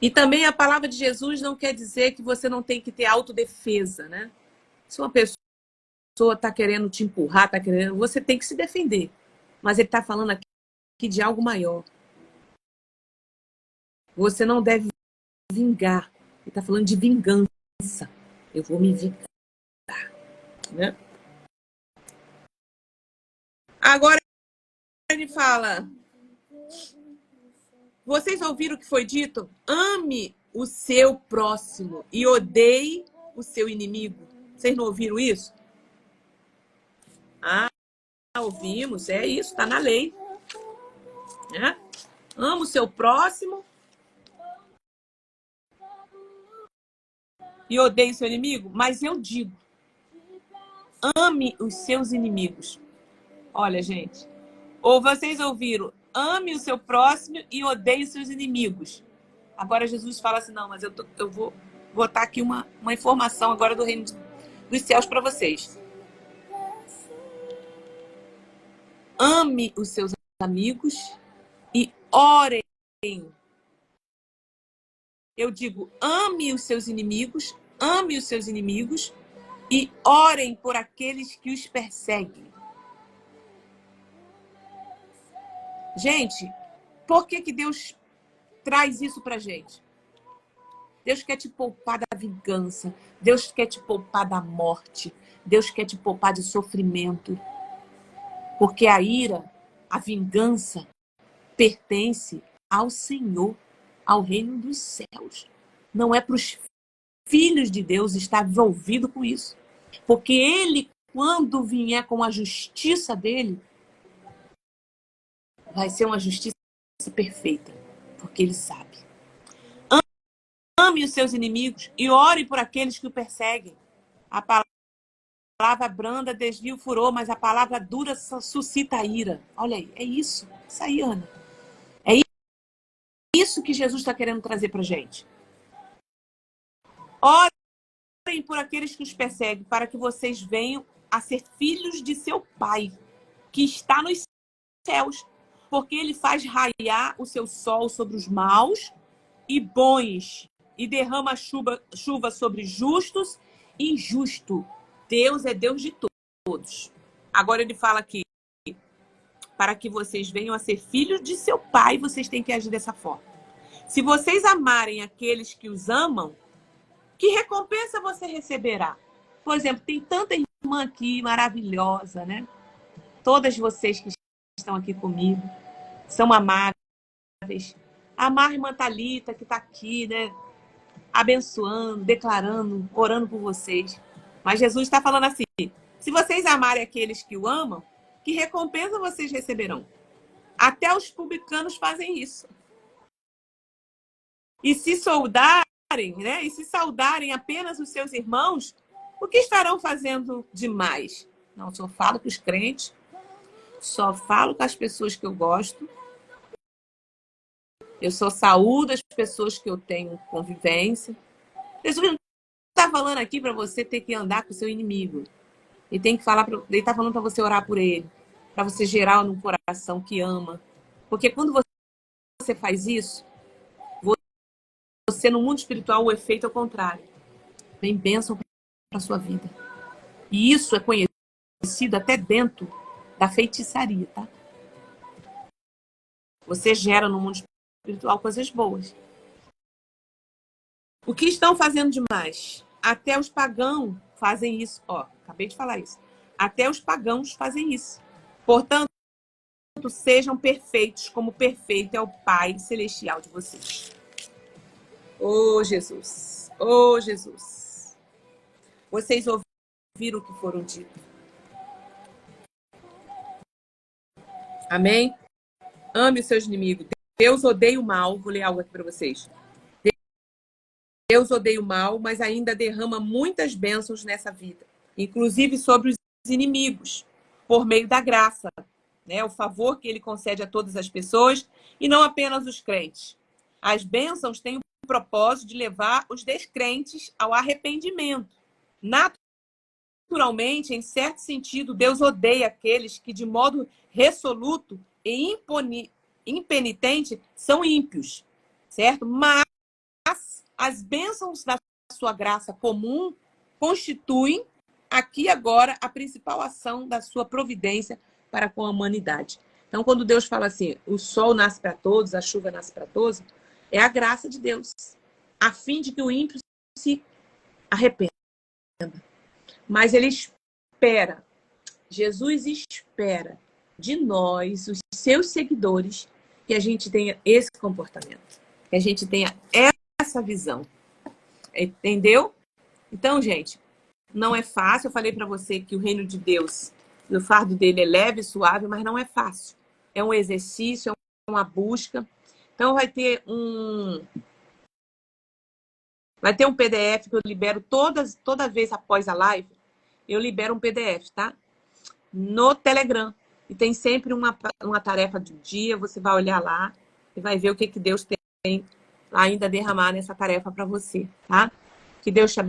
E também a palavra de Jesus não quer dizer que você não tem que ter autodefesa, né? Se uma pessoa está querendo te empurrar, você tem que se defender. Mas ele está falando aqui de algo maior. Você não deve vingar. Ele está falando de vingança. Eu vou me vingar. Né? Agora ele fala... Vocês ouviram o que foi dito? Ame o seu próximo e odeie o seu inimigo. Vocês não ouviram isso? Ah, ouvimos. É isso, está na lei. Né? Ama o seu próximo e odeie o seu inimigo. Mas eu digo, ame os seus inimigos. Olha, gente. Ou vocês ouviram, ame o seu próximo e odeie os seus inimigos. Agora Jesus fala assim, não, mas eu vou botar aqui uma informação agora do reino dos céus para vocês. Ame os seus amigos e orem. Eu digo, ame os seus inimigos e orem por aqueles que os perseguem. Gente, por que Deus traz isso pra gente? Deus quer te poupar da vingança. Deus quer te poupar da morte. Deus quer te poupar de sofrimento. Porque a ira, a vingança, pertence ao Senhor, ao reino dos céus. Não é para os filhos de Deus estar envolvido com isso. Porque ele, quando vier com a justiça dele, vai ser uma justiça perfeita, porque Ele sabe. Ame os seus inimigos e ore por aqueles que o perseguem. A palavra branda desvia o furor, mas a palavra dura suscita a ira. Olha aí, é isso. Isso aí, Ana. É isso que Jesus está querendo trazer para a gente. Orem por aqueles que os perseguem, para que vocês venham a ser filhos de seu Pai, que está nos céus, porque Ele faz raiar o seu sol sobre os maus e bons, e derrama chuva sobre justos e injustos. Deus é Deus de todos. Agora Ele fala aqui, para que vocês venham a ser filhos de seu Pai, vocês têm que agir dessa forma. Se vocês amarem aqueles que os amam, que recompensa você receberá? Por exemplo, tem tanta irmã aqui maravilhosa, né? Todas vocês que estão aqui comigo são amáveis. Amar a irmã Thalita, que está aqui, né? Abençoando, declarando, orando por vocês. Mas Jesus está falando assim, se vocês amarem aqueles que o amam, que recompensa vocês receberão? Até os publicanos fazem isso. E se saudarem, né? E se saudarem apenas os seus irmãos, o que estarão fazendo demais? Não, só falo com os crentes, só falo com as pessoas que eu gosto. Eu só saúdo as pessoas que eu tenho convivência. Jesus não está falando aqui para você ter que andar com o seu inimigo. Ele tem que falar, ele está falando para você orar por ele, para você gerar no coração que ama. Porque quando você faz isso, você no mundo espiritual, o efeito é o contrário. Vem bênção para a sua vida. E isso é conhecido até dentro da feitiçaria, tá? Você gera no mundo espiritual coisas boas. O que estão fazendo demais? Até os pagãos fazem isso. Ó, acabei de falar isso. Até os pagãos fazem isso. Portanto, sejam perfeitos, como perfeito é o Pai Celestial de vocês. Oh, Jesus. Oh, Jesus. Vocês ouviram o que foram dito. Amém? Ame os seus inimigos. Deus odeia o mal. Vou ler algo aqui para vocês. Deus odeia o mal, mas ainda derrama muitas bênçãos nessa vida, inclusive sobre os inimigos, por meio da graça, né? O favor que ele concede a todas as pessoas e não apenas os crentes. As bênçãos têm o propósito de levar os descrentes ao arrependimento. Naturalmente, em certo sentido, Deus odeia aqueles que, de modo resoluto e impenitente, são ímpios, certo? Mas as bênçãos da sua graça comum constituem aqui e agora a principal ação da sua providência para com a humanidade. Então, quando Deus fala assim, o sol nasce para todos, a chuva nasce para todos, é a graça de Deus, a fim de que o ímpio se arrependa. Mas ele espera, Jesus espera de nós, os seus seguidores, que a gente tenha esse comportamento, que a gente tenha essa visão. Entendeu? Então, gente, não é fácil. Eu falei para você que o reino de Deus, o fardo dele é leve e suave, mas não é fácil. É um exercício, é uma busca. Então, vai ter um PDF que eu libero toda vez após a live. Eu libero um PDF, tá? No Telegram. E tem sempre uma tarefa do dia. Você vai olhar lá e vai ver o que Deus tem ainda derramar nessa tarefa para você, tá? Que Deus te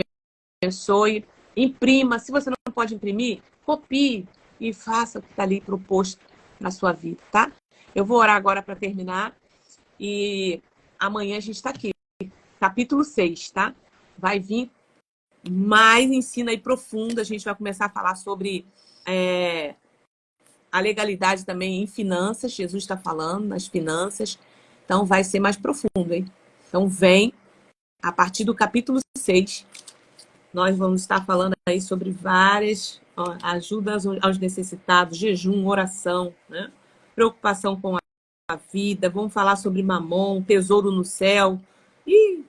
abençoe. Imprima. Se você não pode imprimir, copie e faça o que está ali proposto na sua vida, tá? Eu vou orar agora para terminar e amanhã a gente está aqui. Capítulo 6, tá? Vai vir mais ensino aí profundo. A gente vai começar a falar sobre a legalidade também em finanças. Jesus está falando nas finanças. Então vai ser mais profundo, hein? Então vem, a partir do capítulo 6, nós vamos estar falando aí sobre várias ajudas aos necessitados, jejum, oração, né? Preocupação com a vida, vamos falar sobre mamon, tesouro no céu. E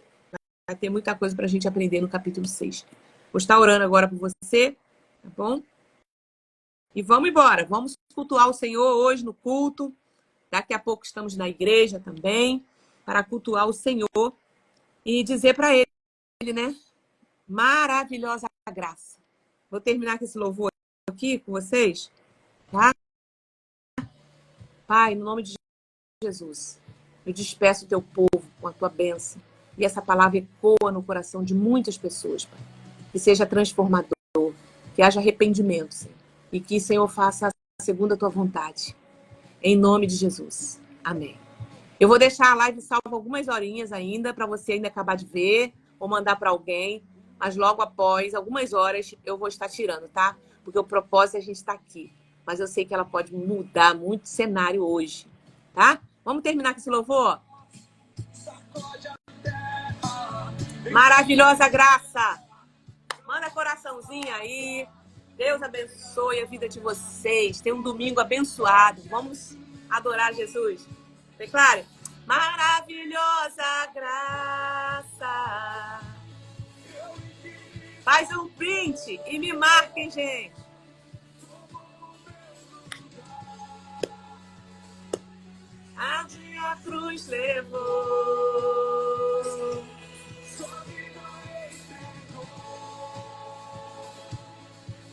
vai ter muita coisa para a gente aprender no capítulo 6. Vou estar orando agora por você, tá bom? E vamos embora, vamos cultuar o Senhor hoje no culto. Daqui a pouco estamos na igreja também, para cultuar o Senhor e dizer para ele, né? Maravilhosa graça. Vou terminar com esse louvor aqui com vocês, tá? Pai, no nome de Jesus, eu despeço o teu povo com a tua bênção. E essa palavra ecoa no coração de muitas pessoas, Pai. Que seja transformador, que haja arrependimento, Senhor. E que, Senhor, faça segundo a tua vontade. Em nome de Jesus. Amém. Eu vou deixar a live salva algumas horinhas ainda, para você ainda acabar de ver, ou mandar para alguém. Mas logo após, algumas horas, eu vou estar tirando, tá? Porque o propósito é a gente estar aqui. Mas eu sei que ela pode mudar muito o cenário hoje, tá? Vamos terminar com esse louvor? Maravilhosa graça. Manda coraçãozinho aí. Deus abençoe a vida de vocês. Tenha um domingo abençoado. Vamos adorar Jesus. Declare. Maravilhosa graça. Faz um print e me marquem, gente. A minha cruz levou.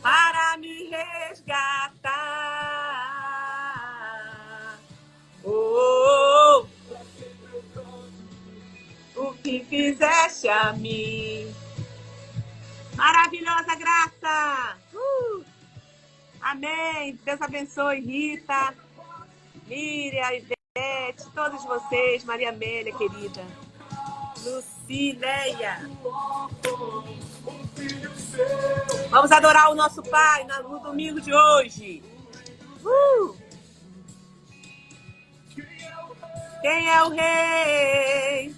Para me resgatar. Oh, o que fizeste a mim. Maravilhosa graça. Amém. Deus abençoe, Rita, Miriam, Ivete, todos vocês, Maria Amélia, querida. Lucileia. Vamos adorar o nosso Pai no domingo de hoje. Quem é o Rei?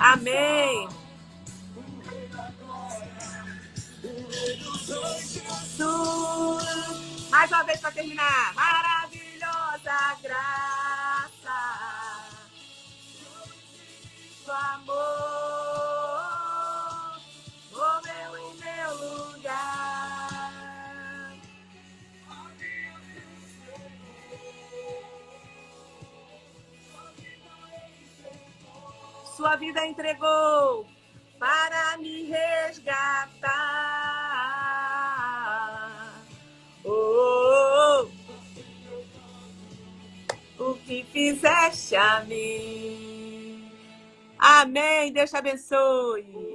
Amém. Mais uma vez para terminar. Maravilhosa graça. Do amor. Morreu em meu lugar. Sua vida entregou para me resgatar. Oh, o que fizeste a mim. Amém. Deus te abençoe.